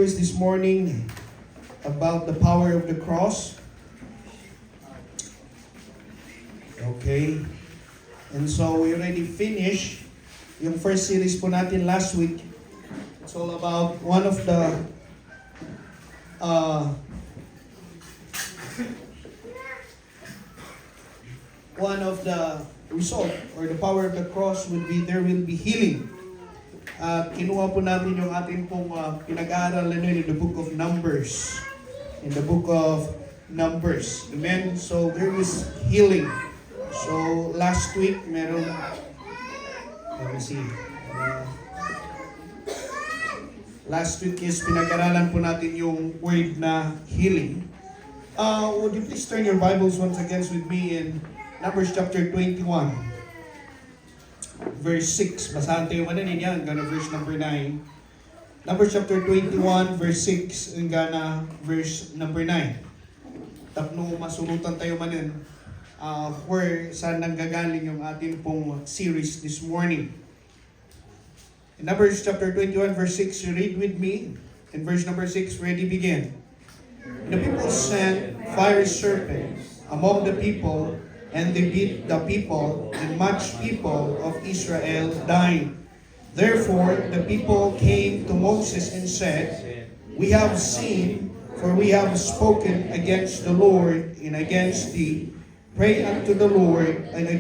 This morning about the power of the cross. Okay. And so we already finished yung first series po natin last week. It's all about one of the result or the power of the cross would be there will be healing. At kinuha po natin yung ating pong pinag-aaralan in the book of Numbers. In the book of Numbers. Amen? So there is healing. So last week, let me see. Last week is pinag-aralan po natin yung word na healing. Would you please turn your Bibles once again with me in Numbers chapter 21. Verse 6. Basahan tayo manin yan. Hanggang verse number 9. Numbers chapter 21, verse 6. Hanggang verse number 9. Tapno masunutan tayo manin. Where saan nanggagaling yung ating pong series this morning. In Numbers chapter 21, verse 6. You read with me. In verse number 6, ready begin. The people sent fiery serpents among the people, and they beat the people, and much people of Israel died. Therefore the people came to Moses and said, We have sinned, for we have spoken against the Lord and against thee. Pray unto the Lord, and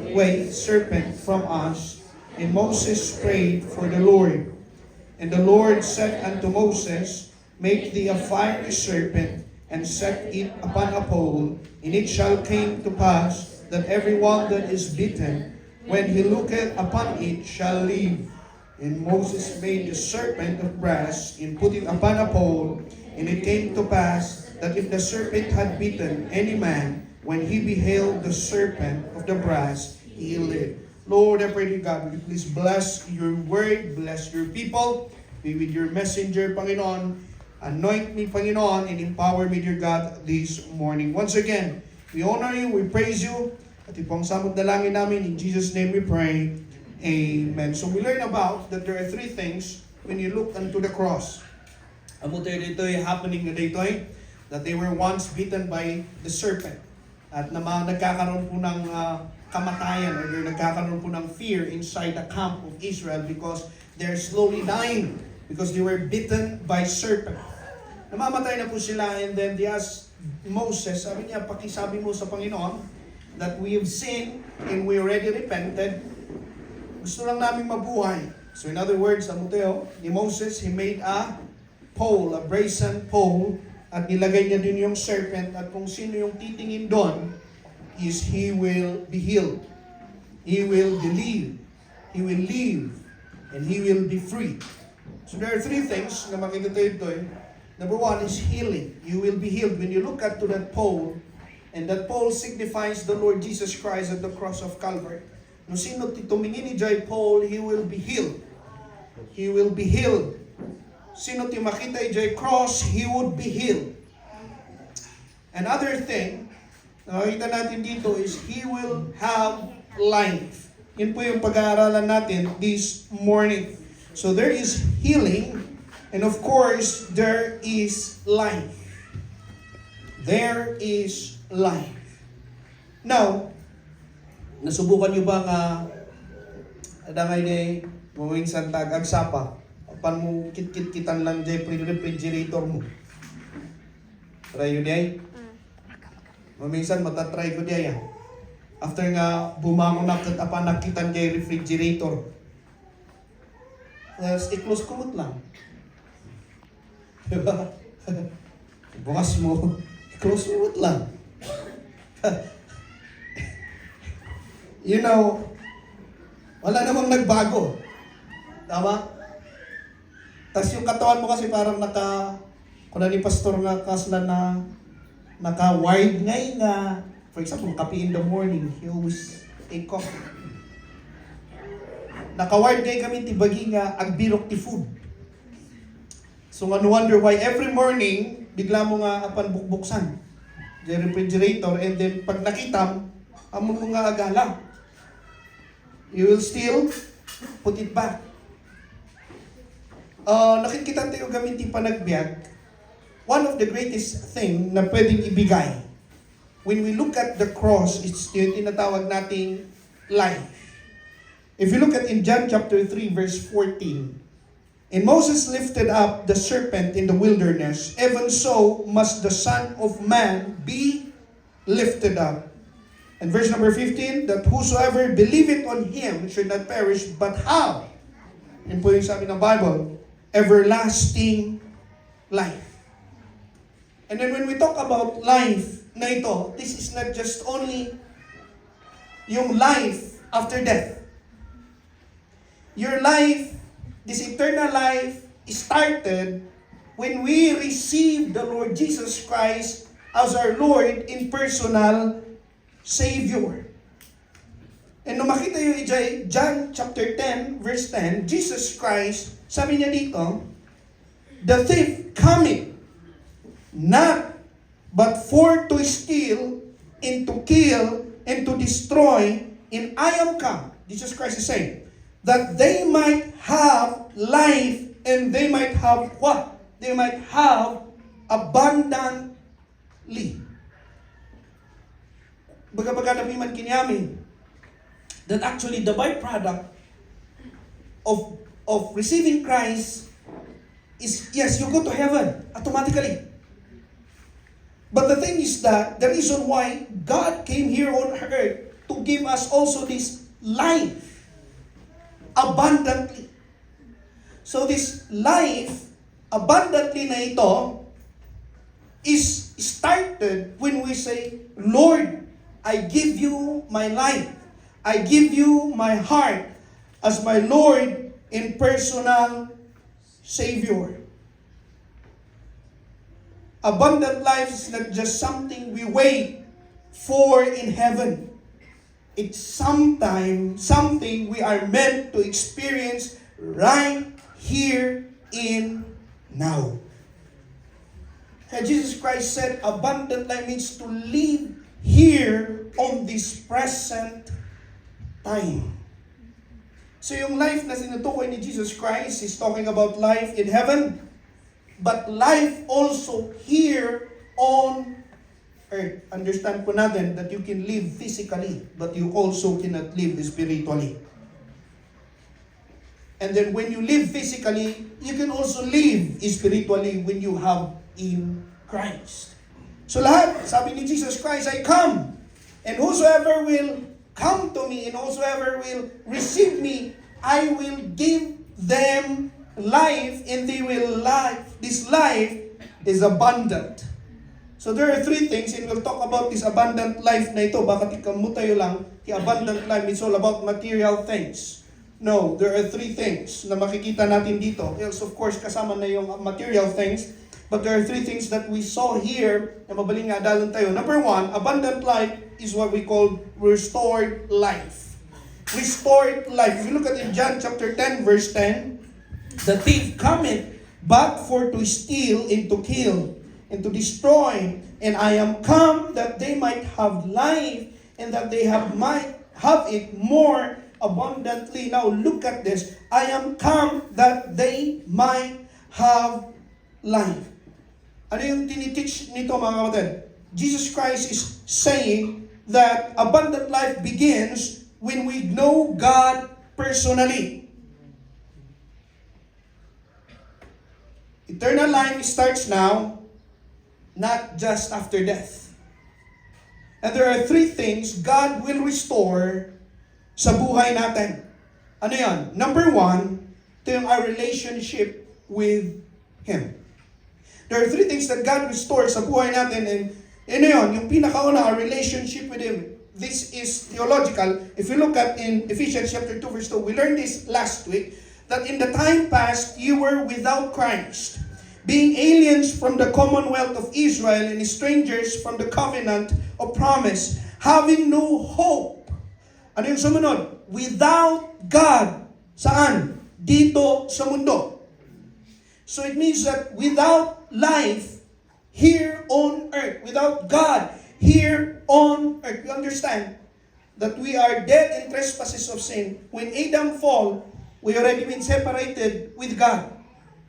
away serpent from us. And Moses prayed for the Lord. And the Lord said unto Moses, Make thee a fiery serpent, and set it upon a pole, and it shall come to pass that every one that is bitten, when he looketh upon it, shall live. And Moses made the serpent of brass, and put it upon a pole, and it came to pass that if the serpent had bitten any man, when he beheld the serpent of the brass, he lived. Lord, I pray to God, will you please bless your word, bless your people, be with your messenger, Panginoon. Anoint me, Panginoon, and empower me, dear God, this morning. Once again, we honor you, we praise you, at ipong samot dalangin namin, in Jesus' name we pray. Amen. So we learn about that there are three things when you look unto the cross. Amo tayo dito happening na dito that they were once bitten by the serpent. At nagkakaroon po ng kamatayan or nagkakaroon po ng fear inside the camp of Israel because they're slowly dying because they were bitten by serpent. Namamatay na po sila, and then they asked Moses, sabi niya, pakisabi mo sa Panginoon that we have sinned and we already repented. Gusto lang namin mabuhay. So in other words, ni Moses, he made a pole, a brazen pole, at nilagay niya din yung serpent, at kung sino yung titingin doon, is he will be healed. He will believe. He will live. And he will be free. So there are three things na makikita tayo dito. Number one is healing. You will be healed when you look at to that pole, and that pole signifies the Lord Jesus Christ at the cross of Calvary. No sino tumingin ni Jai pole, he will be healed. He will be healed. Sino ti makita ni Jai cross, he would be healed. Another thing na makita natin dito is he will have life. Yun po yung pag-aaralan natin this morning. So there is healing, and of course, there is life. There is life. Now, nasubukan nyo ba nga adangay ni mawing santag agsapa? Pan mo kit-kit-kitan lang dyan refrigerator mo. Try yun day? Maminsan matatry ko diya. After nga bumangon na apan nakitan dyan refrigerator. I-close kumot lang. Diba? Bukas mo, i-close kumot lang. You know, wala namang nagbago. Tama? Tapos yung katawan mo kasi parang kung ni pastor nga kasla na naka-wired ngay nga, for example, kape in the morning, he always take coffee. Naka-wired ngay kami tibagi nga agbirok ti food. So no wonder why every morning, bigla mo nga apan bukbuksan the refrigerator, and then pag nakitam, amo mo nga agala. You will still put it back. nakikita tayo gamitin panagbiag, one of the greatest thing na pwedeng ibigay, when we look at the cross, it's yung tinatawag nating life. If you look at in John chapter 3, verse 14, and Moses lifted up the serpent in the wilderness, even so must the Son of Man be lifted up. And verse number 15, that whosoever believeth on Him should not perish, but have, yun po yung sabi ng Bible, everlasting life. And then when we talk about life na ito, this is not just only yung life after death. Your life, this eternal life, started when we received the Lord Jesus Christ as our Lord and personal Savior. And nung makita yung John chapter 10, verse 10, Jesus Christ, sabi niya dito, the thief cometh, not but for to steal, and to kill, and to destroy, and I am come, Jesus Christ is saying, that they might have life, and they might have what? They might have abundantly. Baga-baga na man kinyami, that actually the byproduct of receiving Christ is, yes, you go to heaven automatically. But the thing is that the reason why God came here on earth to give us also this life abundantly. So this life abundantly na ito is started when we say, Lord, I give you my life. I give you my heart as my Lord and personal Savior. Abundant life is not just something we wait for in heaven. It's something we are meant to experience right here in now. And Jesus Christ said abundant life means to live here on this present time. So yung life na sinutukoy ni Jesus Christ is talking about life in heaven, but life also here on earth. Understand po natin that you can live physically, but you also cannot live spiritually. And then when you live physically, you can also live spiritually when you have in Christ. So lahat, sabi ni Jesus Christ, I come, and whosoever will come to me, and whosoever will receive me, I will give them life, and they will live. This life is abundant. So there are three things, and we'll talk about this abundant life na ito. Baka tikamutayo lang, the abundant life is all about material things. No, there are three things na makikita natin dito. Yes, of course, kasama na yung material things. But there are three things that we saw here na mabaling nga dalan tayo. Number one, abundant life is what we call restored life. Restored life. If you look at in John chapter 10, verse 10, the thief cometh but for to steal and to kill and to destroy. And I am come that they might have life and that they might have it more abundantly. Now look at this. I am come that they might have life. Ano yung tiniteach nito mga kapatid? Jesus Christ is saying that abundant life begins when we know God personally. Eternal life starts now, not just after death. And there are three things God will restore sa buhay natin. Ano yan? Number one, ito yung our relationship with Him. There are three things that God restores sa buhay natin, and ano yun? Yung pinakauna, our relationship with Him. This is theological. If you look at in Ephesians chapter 2, verse 2, we learned this last week, that in the time past, you were without Christ, being aliens from the commonwealth of Israel and strangers from the covenant of promise, having no hope. Ano yung sumunod? Without God. Saan? Dito sa mundo. So it means that without life here on earth, without God here on earth, we understand that we are dead in trespasses of sin. When Adam fall, we already been separated with God.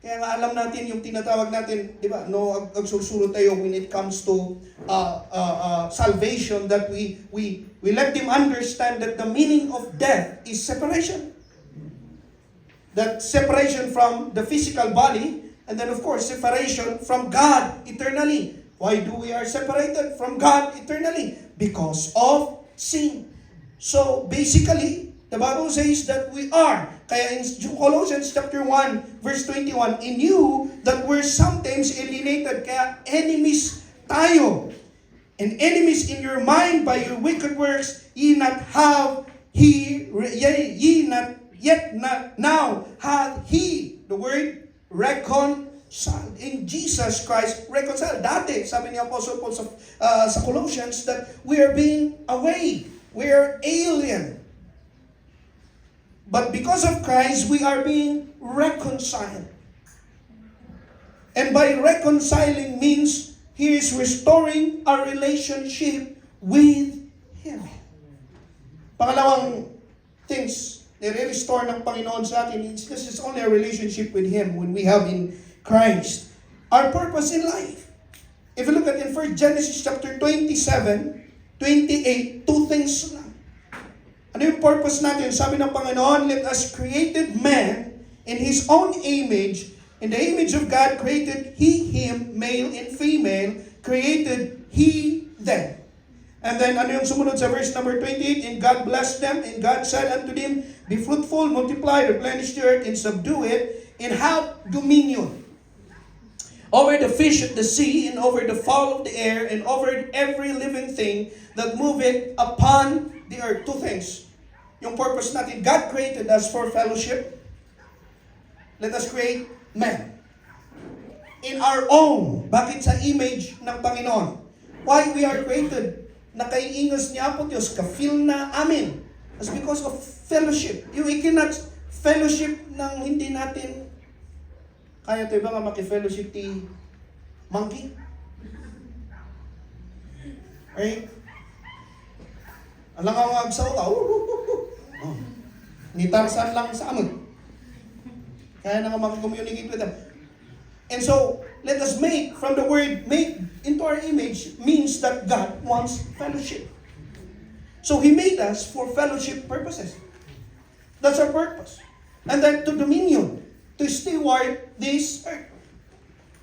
Kaya nga alam natin yung tinatawag natin, di ba, no, agsusulot tayo when it comes to salvation, that we let them understand that the meaning of death is separation. That separation from the physical body, and then of course, separation from God eternally. Why do we are separated from God eternally? Because of sin. So basically, the Bible says that we are. Kaya in Colossians chapter 1, verse 21, in you that were sometimes alienated, kaya enemies tayo. And enemies in your mind by your wicked works, ye not have now hath he, the word, reconciled. In Jesus Christ, reconciled. Dati, sabi ni Apostle Paul sa Colossians, that we are being away. We are alien. But because of Christ, we are being reconciled. And by reconciling means, He is restoring our relationship with Him. Pangalawang things, nire-restore ng Panginoon sa atin, it's because it's only a relationship with Him when we have in Christ. Our purpose in life. If you look at in 1 Genesis chapter 27, 28, two things lang. Ano yung purpose natin? Sabi ng Panginoon, let us created man in His own image. In the image of God created He him, male and female, created He them. And then ano yung sumunod sa verse number 28? And God blessed them, and God said unto them, be fruitful, multiply, replenish the earth, and subdue it, and have dominion over the fish of the sea, and over the fowl of the air, and over every living thing that moveth upon the earth. Two things. Yung purpose natin, God created us for fellowship. Let us create man in our own. Bakit? Sa image ng Panginoon. Why we are created? Nakaiingas niya po Diyos, ka-feel na amin. That's because of fellowship. You cannot fellowship ng hindi natin. Kaya tayo ba nga maki-fellowship ti monkey? Right? Alam nga mga agsaw ka, oh. Ni Tarzan lang sa amin. Kaya na nga maki-communicate with them. And so, let us make, from the word make into our image, means that God wants fellowship. So He made us for fellowship purposes. That's our purpose. And then to dominion, to steward this earth.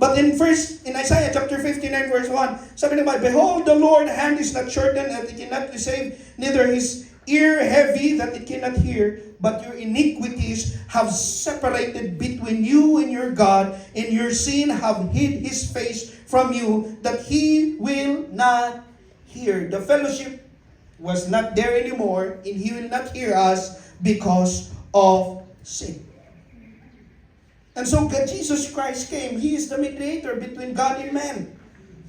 But in Isaiah chapter 59 verse 1, sabi naman, behold, the Lord's hand is not shortened that it cannot save, neither His ear heavy that it cannot hear, but your iniquities have separated between you and your God, and your sin have hid His face from you, that He will not hear. The fellowship was not there anymore, and He will not hear us because of sin. And so God, Jesus Christ came. He is the mediator between God and man.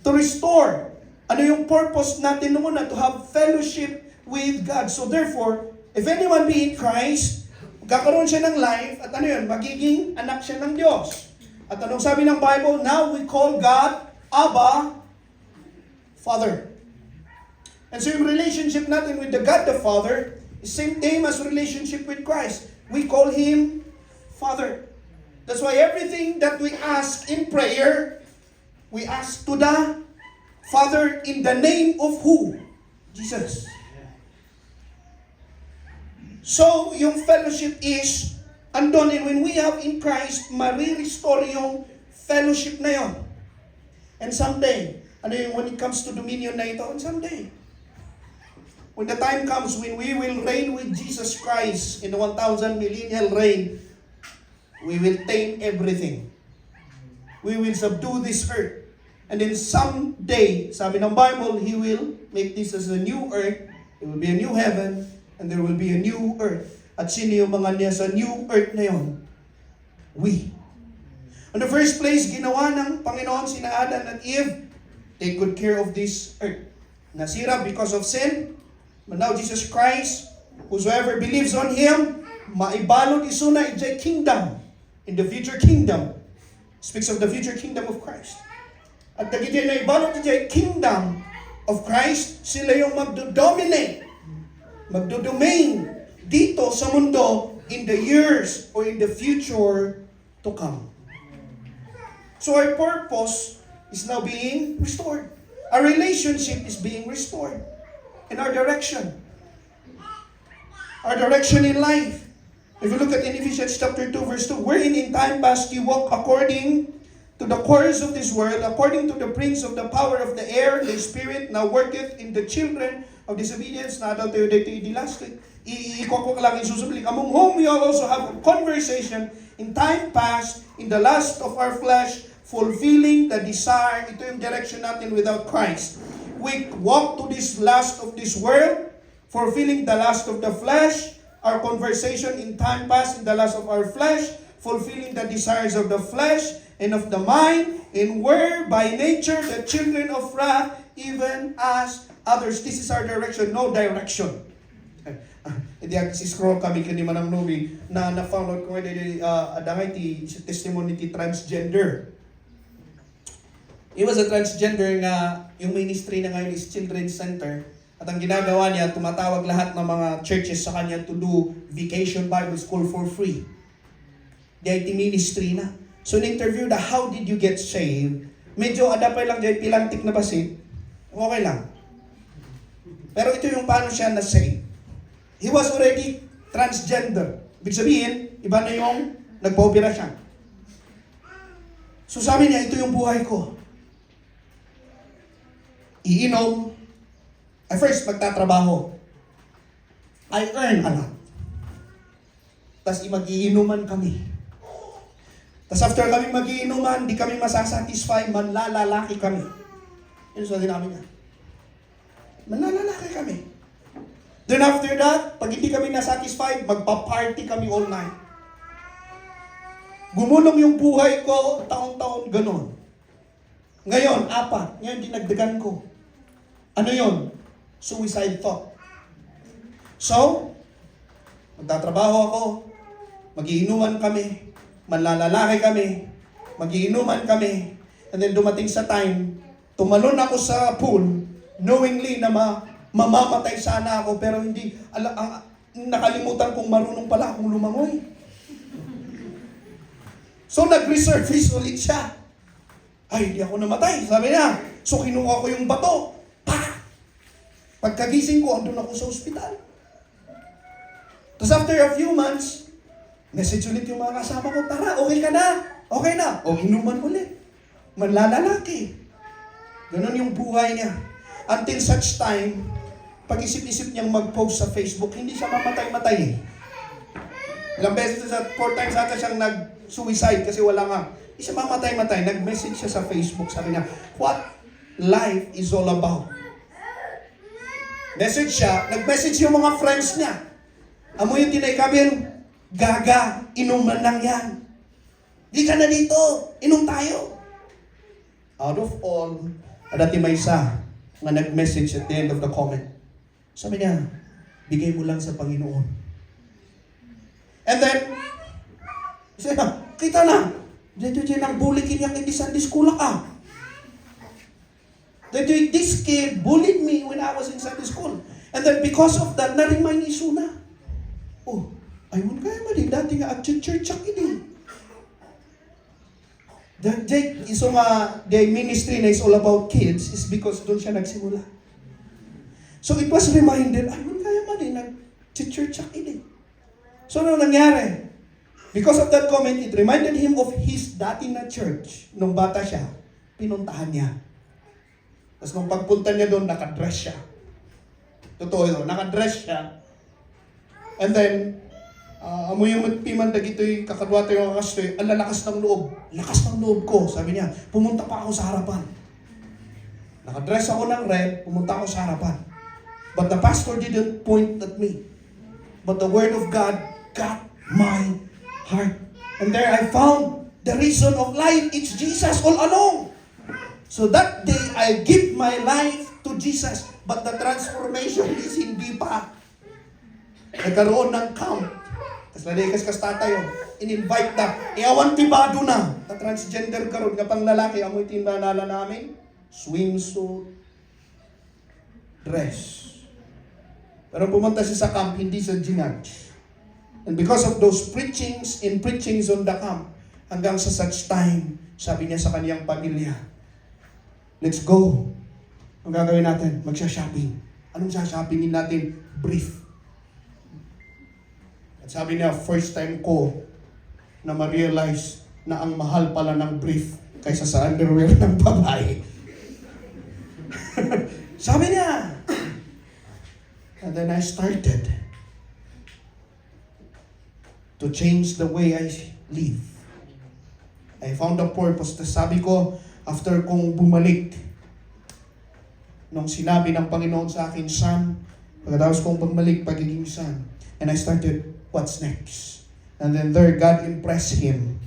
To restore. Ano yung purpose natin noon na to have fellowship with God. So therefore, if anyone be in Christ, magkakaroon siya ng life, at ano yun, magiging anak siya ng Diyos. At anong sabi ng Bible? Now we call God Abba, Father. And so yung relationship natin with the God the Father is same name as relationship with Christ. We call Him Father. That's why everything that we ask in prayer, we ask to the Father in the name of who? Jesus. So, yung fellowship is andon, and when we have in Christ, marirestore yung fellowship na yon. And someday, ano yung when it comes to dominion na ito? And someday, when the time comes when we will reign with Jesus Christ in the 1,000 millennial reign, we will tame everything. We will subdue this earth. And then someday, sabi ng Bible, He will make this as a new earth. It will be a new heaven, and there will be a new earth. At sino yung mga niya sa new earth na yon? We. In the first place, ginawa ng Panginoon sina Adan at Eve. Take good care of this earth. Nasira because of sin. But now Jesus Christ, whosoever believes on Him, maibalot isuna ijay kingdom. In the future kingdom. Speaks of the future kingdom of Christ. At dagiti na ibalot ijay kingdom of Christ, sila yung magdodominate, magdodomain dito sa mundo in the years or in the future to come. So our purpose is now being restored. Our relationship is being restored. And our direction. Our direction in life. If you look at in Ephesians chapter 2, verse 2, wherein in time past you walk according to the course of this world, according to the prince of the power of the air, the spirit, now worketh in the children of disobedience, na adultery dito idilastic. Iikwak lang isusublik. Among whom we also have a conversation in time past, in the lust of our flesh, fulfilling the desire. Ito yung direction natin without Christ. We walk to this lust of this world, fulfilling the lust of the flesh. Our conversation in time past, in the lust of our flesh, fulfilling the desires of the flesh and of the mind, and were by nature the children of wrath, even as others. This is our direction, no direction. Hindi si-scroll kami kani manang movie na na-found out ko adangay ti testimony ti transgender. He was a transgender nga yung ministry na ngayon is Children's Center. At ang ginagawa niya, tumatawag lahat ng mga churches sa kanya to do vacation Bible school for free. Di ay ministry na. So in-interview na, how did you get saved? Medyo adapay lang dyan, pilantik na basit. Okay lang. Pero ito yung paano siya na-save. He was already transgender. Ibig sabihin, iba na yung nagpa-opera siya. So sabi niya, ito yung buhay ko. Iinom. I first magtatrabaho. I earn a lot. Tapos mag-iinuman kami. Tapos after kami mag-iinuman, di kami masasatisfy, manlalalaki kami. Yun sa namin niya. Manlalalaki kami. Then after that, pag hindi kami nasatisfied, magpa-party kami all night. Gumulong yung buhay ko, taon-taon, ganon. Ngayon, 4. Ngayon, dinagdagan ko. Ano yon? Suicide thought. So, magtatrabaho ako, magiinuman kami, manlalalaki kami, magiinuman kami, and then dumating sa time, tumalon ako sa pool, knowingly na mamamatay sana ako, pero hindi, nakalimutan kong marunong pala akong lumangoy. So, nag-resurface ulit siya. Ay, hindi ako namatay, sabi niya. So, kinuha ko yung bato. Pagkagising ko, andun ako sa ospital. Tapos after a few months, message ulit yung mga kasama ko, tara, okay ka na. Okay na. O, inuman ulit. Manlalalaki. Ganon yung buhay niya. Until such time, pag-isip-isip niyang mag-post sa Facebook, hindi siya mamatay-matay eh. Ilang beses, 4 times ata siyang nag-suicide kasi wala nga. Hindi siya mamatay-matay. Nag-message siya sa Facebook. Sabi niya, what life is all about. Message siya, nag-message yung mga friends niya. Amo yung tinaykabin, gaga, inuman lang yan. Di ka na dito, inom tayo. Out of all, adati may isa nga nag-message at the end of the comment. Sabi niya, bigay mo lang sa Panginoon. And then, sabi niya, kita na, dito dyan ang bulikin niya hindi Sunday school ka. That this kid bullied me when I was in Sunday school. And then because of that, na-remind ni Suna. Oh, ayun kaya mali, dati nga church ini. So nga, the ministry na is all about kids is because doon siya nagsimula. So it was reminded, ayun kaya mali, nag-church ini. So ano nangyari? Because of that comment, it reminded him of his dati na church. Nung bata siya, pinuntahan niya. Tapos nung pagpunta niya doon, nakadress siya. Totoo yun, nakadress siya. And then, amo yung magpiman na gito'y kakadwata yung kakastoy, ang lalakas ng loob. Lakas ng loob ko, sabi niya, pumunta pa ako sa harapan. Nakadress ako ng red, pumunta ako sa harapan. But the pastor didn't point at me. But the word of God got my heart. And there I found the reason of life. It's Jesus all along. So that day, I give my life to Jesus. But the transformation is hindi pa. Nagkaroon ng camp. Tapos lalikas kas tatayo. In-invite na. Iawan tibado na. Na transgender karon nga pang lalaki. Amoy tinanala namin. Swimsuit. Dress. Pero pumunta siya sa camp, hindi siya ginudge. And because of those preachings on the camp, Hanggang sa such time, sabi niya sa kaniyang pamilya, let's go. Ang gagawin natin, magsha-shopping. Anong shoppingin natin? Brief. At sabi niya, first time ko na ma-realize na ang mahal pala ng brief kaysa sa underwear ng babae. Sabi niya. And then I started to change the way I live. I found a purpose. Tapos sabi ko, after kong bumalik, nung sinabi ng Panginoon sa akin, son, pagkatapos kong bumalik, pagiging son, and I started, what's next? And then there, God impressed him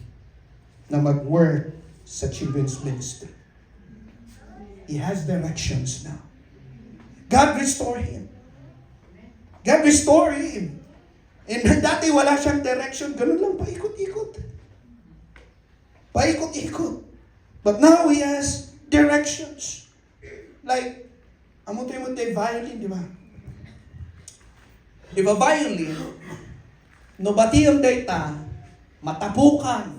na mag-work sa children's ministry. He has directions now. God restored him. God restored him. And dati wala siyang direction, ganun lang, paikot-ikot. Paikot-ikot. But now he has directions. Like, amuti-muti, violin, di ba? Di ba violin, no batiyang data, matapukan,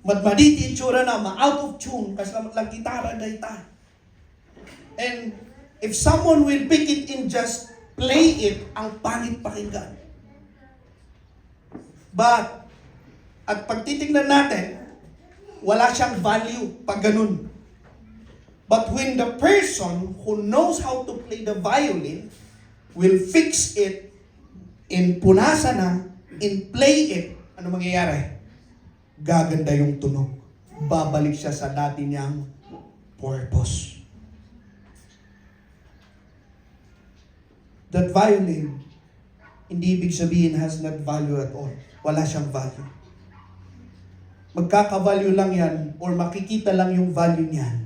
madmaditi itsura na, ma-out of tune, kasi lang gitara data. And if someone will pick it in just play it, ang pangit pakinggan. But, at pag titignan natin, wala siyang value pag ganun. But when the person who knows how to play the violin will fix it, in punasa na, in play it, ano mangyayari? Gaganda yung tunog. Babalik siya sa dati niyang purpose. That violin, hindi ibig sabihin has not value at all. Wala siyang value. Magkaka-value lang yan or makikita lang yung value niyan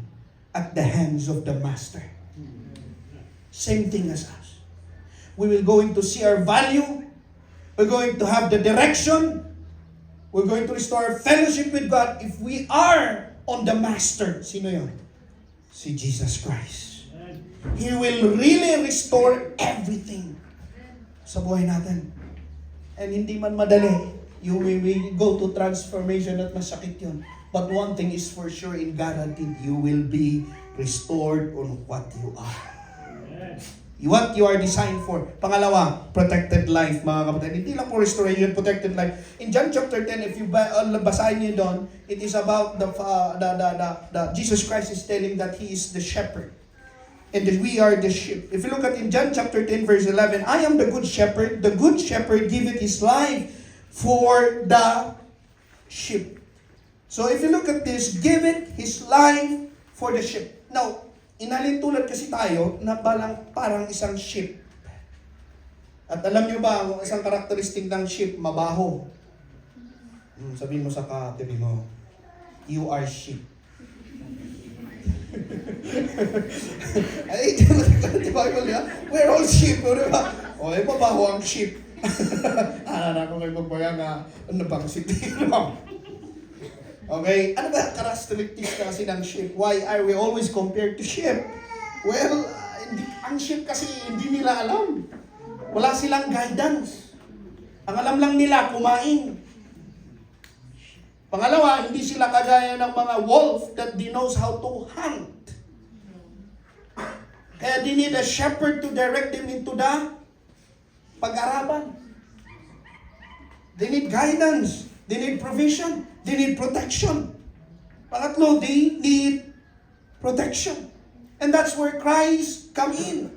at the hands of the master. Same thing as us. We will going to see our value. We're going to have the direction. We're going to restore our fellowship with God if we are on the master. Sino yun? Si Jesus Christ. He will really restore everything sa buhay natin. And hindi man madali. You will go to transformation at masakit yun. But one thing is for sure and guaranteed, you will be restored on what you are. What you are designed for. Pangalawa, protected life, mga kapatid. Hindi lang po restoration, protected life. In John chapter 10, if you basahin niyo doon, it is about the Jesus Christ is telling that He is the shepherd. And that we are the sheep. If you look at in John chapter 10 verse 11, I am the good shepherd. The good shepherd giveth his life for the sheep. So if you look at this, giveth his life for the sheep. Now, inalintulad kasi tayo na parang isang sheep. At alam nyo ba, ang isang karakteristik ng sheep, mabaho. Sabihin mo sa katabi mo, you are sheep. Ay, di ba? We're all sheep, di ba? O, ay, mabaho ang sheep. Alala ko kayo magbaga nga, ano bang sitiro? Okay, ano ba characteristics kasi ng sheep? Why are we always compared to sheep? Well, ang sheep kasi hindi nila alam. Wala silang guidance. Ang alam lang nila, kumain. Pangalawa, hindi sila kagaya ng mga wolf that they knows how to hunt. Kaya they need a shepherd to direct them into the pag-arapan. They need guidance. They need provision. They need protection. Pangatlo, they need protection. And that's where Christ come in.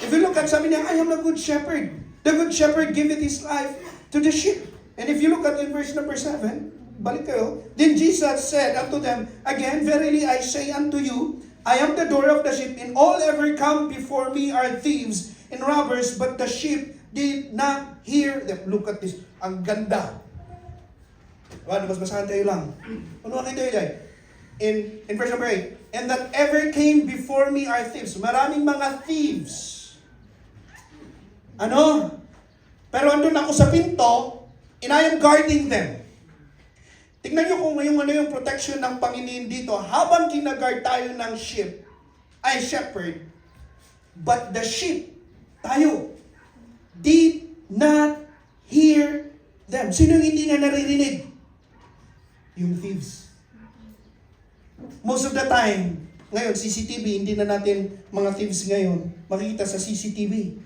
If you look at, sabi niya, I am a good shepherd. The good shepherd giveth his life to the sheep. And if you look at in verse number 7, balik kayo, then Jesus said unto them, again, verily I say unto you, I am the door of the sheep, and all ever come before me are thieves and robbers, but the sheep did not hear them. Look at this. Ang ganda. Ano, mas basahan tayo lang. Ano nakita tayo dyan? In verse number 8, and that ever came before me are thieves. Maraming mga thieves. Ano? Pero andun ako sa pinto, and I am guarding them. Tingnan nyo kung yung protection ng Panginoon dito. Habang ginaguard tayo ng shepherd, but the sheep, tayo, did not hear them. Sino yung hindi na naririnig? yung thieves. Most of the time, ngayon, CCTV, hindi na natin mga thieves ngayon makikita sa CCTV.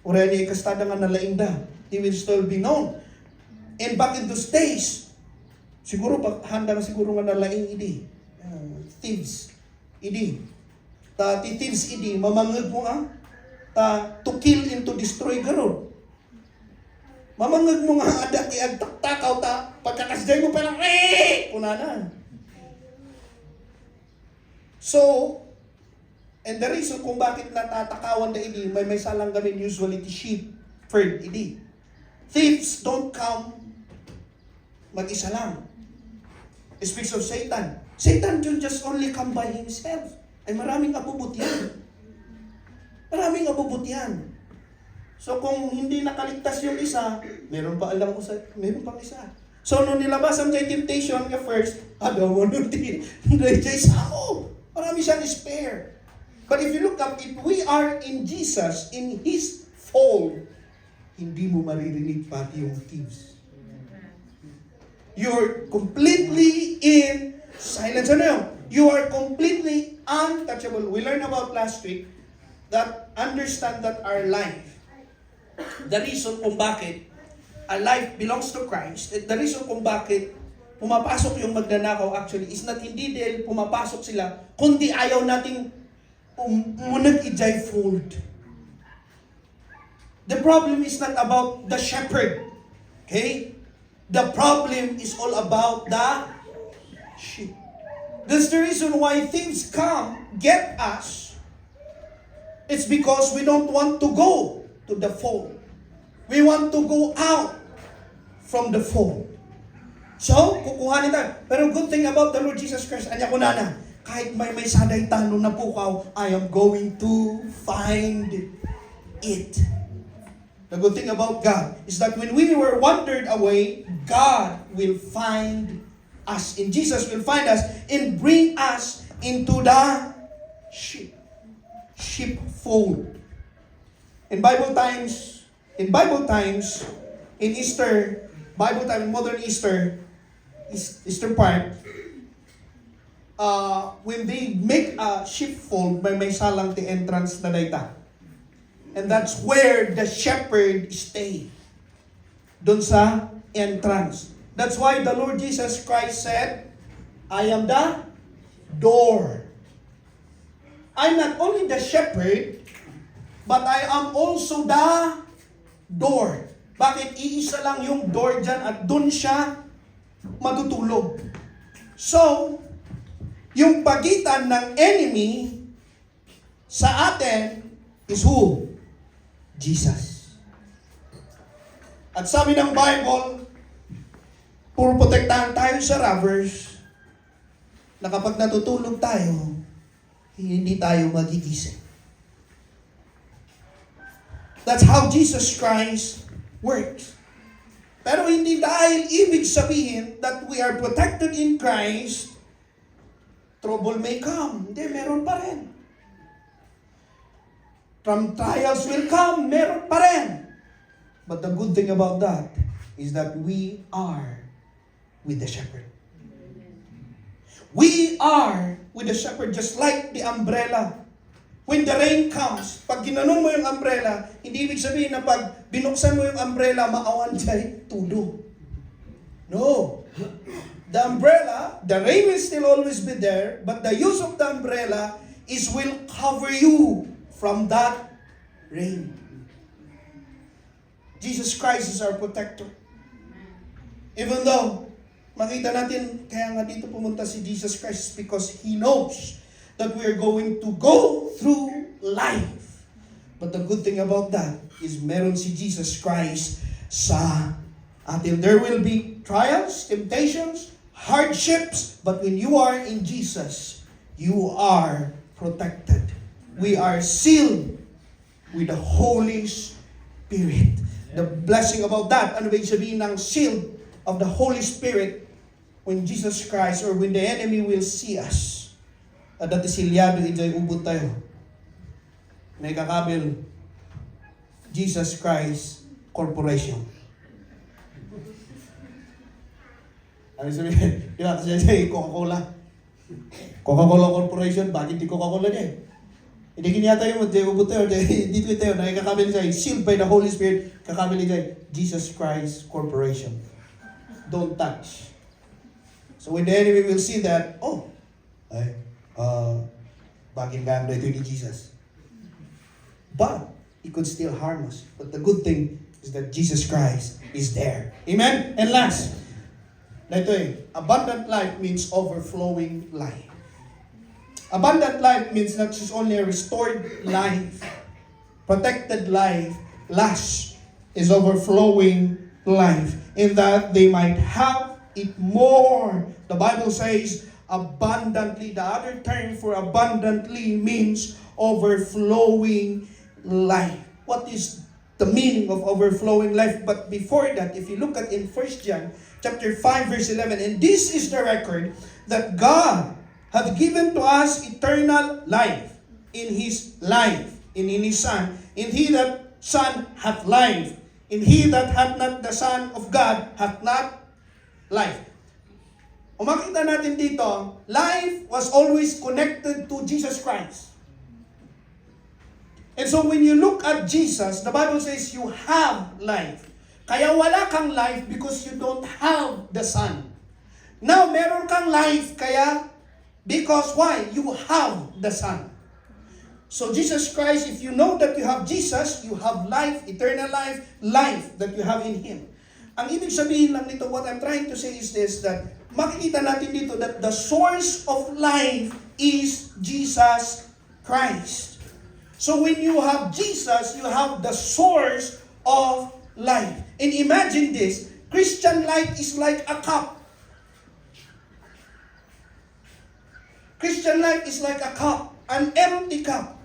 Ura niya ikastada nga nalaing da. He will still be known. And back in those days, siguro, handa na siguro nga nalaing idi. Thieves. Idi. Ti thieves idi, mamangag mo to kill and to destroy garod. Mamangag mo nga ada, iagtaktakaw pagkakasday mo parang, puna na. So, and the reason kung bakit natatakawan na idi, may salang gamin usually the sheep, herd idi. Thieves don't come mag-isa lang. It speaks of Satan. Satan don't just only come by himself. Ay maraming abubot yan. Maraming abubot yan. So kung hindi nakaligtas yung isa, meron pang isa. So nung nilabas ang kay temptation nga first, agaw mo nung rejoice ako. Marami siyang spare. But if you look up, if we are in Jesus, in His fold, hindi mo maririnig pati yung thieves. You're completely in silence. Ano yun? You are completely untouchable. We learned about last week that understand that our life, the reason kung bakit our life belongs to Christ, the reason kung bakit pumapasok yung magnanakaw actually is not hindi dahil pumapasok sila, kundi ayaw nating umunag ijay fold. The problem is not about the shepherd. Okay? The problem is all about the sheep. That's the reason why thieves come, get us. It's because we don't want to go to the fold. We want to go out from the fold. So, kukuhanin tayo. Pero good thing about the Lord Jesus Christ, anya ko na, kahit may saday tano na pukaw, I am going to find it. The good thing about God is that when we were wandered away, God will find us. And Jesus will find us and bring us into the sheepfold. In Bible times, in Easter, Bible time, modern Easter part, when they make a sheepfold, may salang ti entrance na dayta. And that's where the shepherd stay. Doon sa entrance. That's why the Lord Jesus Christ said, I am the door. I'm not only the shepherd, but I am also the door. Bakit? Iisa lang yung door dyan at doon siya matutulog. So, yung pagitan ng enemy sa atin is who? Jesus. At sabi ng Bible, puro protektahan tayo sa robbers, na kapag natutulog tayo, hindi tayo magigising. That's how Jesus Christ works. Pero hindi dahil ibig sabihin that we are protected in Christ, trouble may come. Hindi, meron pa rin. From trials will come, meron pa rin. But the good thing about that is that we are with the shepherd. We are with the shepherd just like the umbrella. When the rain comes, pag ginanong mo yung umbrella, hindi ibig sabihin na pag binuksan mo yung umbrella, maawan siya'y tulo. No. The umbrella, the rain will still always be there, but the use of the umbrella is will cover you from that rain. Jesus Christ is our protector. Even though, makita natin, kaya nga dito pumunta si Jesus Christ because He knows that we are going to go through life. But the good thing about that is meron si Jesus Christ sa atin. There will be trials, temptations, hardships, but when you are in Jesus, you are protected. We are sealed with the Holy Spirit. The blessing about that, ano ba yung sabihin ng sealed of the Holy Spirit when Jesus Christ or when the enemy will see us? Dati silyado, ijay ubod tayo. May kakabil, Jesus Christ Corporation. Ano sabihin? Di ba? Kasi siya Coca-Cola. Coca-Cola Corporation, bakit di Coca-Cola niya? Hindi kinyata yung ubuto dito ito yun, nakikakabili siya, sealed by the Holy Spirit, kakabili siya, Jesus Christ Corporation. Don't touch. So when the enemy will see that, bakit ganda ito ni Jesus? But, it could still harm us. But the good thing is that Jesus Christ is there. Amen? And last, abundant life means overflowing life. Abundant life means not just only a restored life, protected life. Last is overflowing life, in that they might have it more. The Bible says abundantly. The other term for abundantly means overflowing life. What is the meaning of overflowing life? But before that, if you look at in 1 John chapter 5 verse 11, and this is the record that God hath given to us eternal life in His life, in His Son. And he that Son hath life, and he that hath not the Son of God hath not life. O makita natin dito, life was always connected to Jesus Christ. And so when you look at Jesus, the Bible says you have life. Kaya wala kang life because you don't have the Son. Now, meron kang life kaya because why? You have the Son. So Jesus Christ, if you know that you have Jesus, you have life, eternal life, life that you have in Him. Ang ibig sabihin lang nito, what I'm trying to say is this, that makikita natin dito that the source of life is Jesus Christ. So when you have Jesus, you have the source of life. And imagine this, Christian life is like a cup. Christian life is like a cup, an empty cup.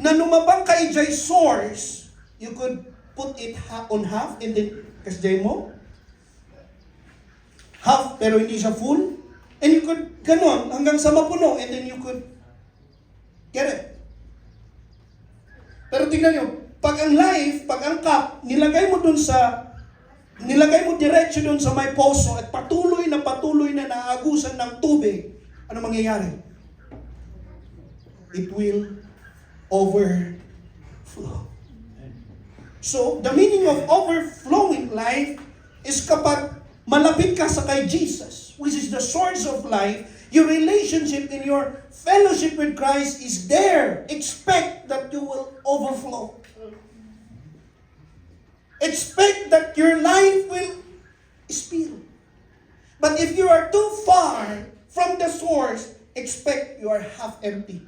Na numabang ka ijay source, you could put it on half and then kasjay mo. Half pero hindi siya full. And you could, ganon, hanggang sa mapuno and then you could get it. Pero tingnan nyo, pag ang life, pag ang cup, nilagay mo diretso dun sa may poso at patuloy na naagusan ng tubig, ano mangyayari? It will overflow. So, the meaning of overflowing life is kapag malapit ka sa kay Jesus, which is the source of life, your relationship and your fellowship with Christ is there. Expect that you will overflow. Expect that your life will spill. But if you are too far from the source, expect you are half empty.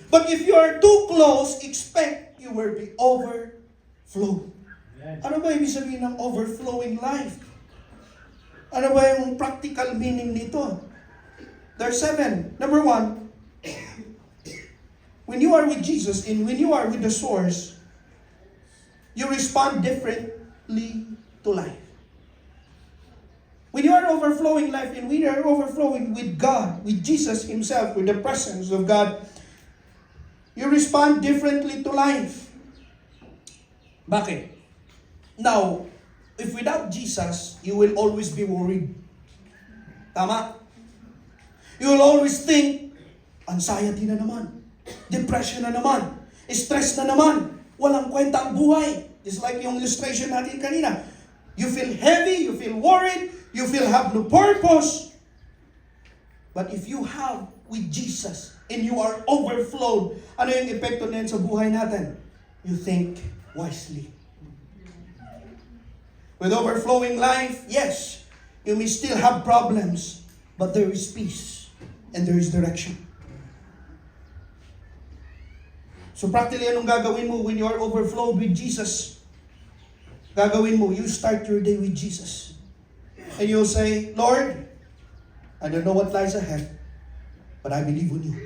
But if you are too close, expect you will be overflow. Ano ba ibig sabihin ng overflowing life? Ano ba yung practical meaning nito? There's 7. Number 1, when you are with Jesus and when you are with the source, you respond differently to life. When you are overflowing life and when you are overflowing with God, with Jesus Himself, with the presence of God, you respond differently to life. Bakit? Now, if without Jesus, you will always be worried. Tama? You will always think, anxiety na naman, depression na naman, stress na naman, walang kwenta ang buhay. Just like yung illustration natin kanina. You feel heavy, you feel worried, you feel have no purpose. But if you have with Jesus and you are overflowed, ano yung epekto na yan sa buhay natin? You think wisely. With overflowing life, yes, you may still have problems, but there is peace and there is direction. So practically, anong gagawin mo when you are overflowed with Jesus? Gagawin mo, you start your day with Jesus. And you'll say, Lord, I don't know what lies ahead, but I believe in you.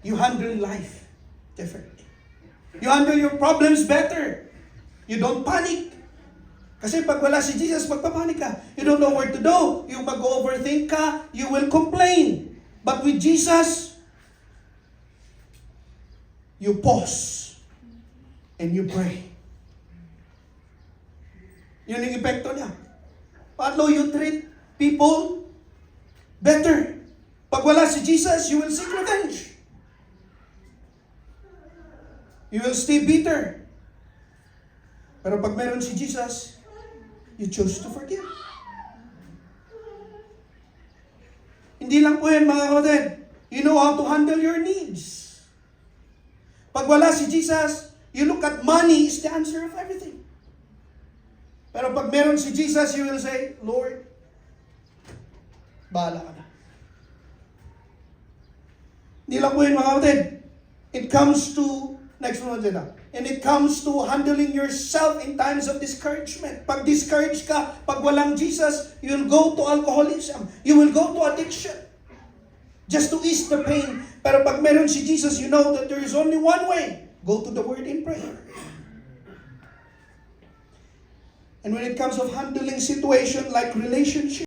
You handle life differently. You handle your problems better. You don't panic. Kasi pag wala si Jesus, magpapanik ka. You don't know where to do. You mag-overthink ka. You will complain. But with Jesus, you pause and you pray. Yun yung epekto niya. Paano you treat people better? Pag wala si Jesus, you will seek revenge. You will stay bitter. Pero pag meron si Jesus, you choose to forgive. Hindi lang po yan, mga kapatid. You know how to handle your needs. Pag wala si Jesus, you look at money is the answer of everything. Pero pag meron si Jesus, you will say, Lord, bahala ka na. Hindi lang po yun, mga kapatid. It comes to, next one na, and it comes to handling yourself in times of discouragement. Pag discouraged ka, pag walang Jesus, you will go to alcoholism. You will go to addiction. Just to ease the pain. Pero pag meron si Jesus, you know that there is only one way. Go to the Word in prayer. And when it comes of handling situation like relationship,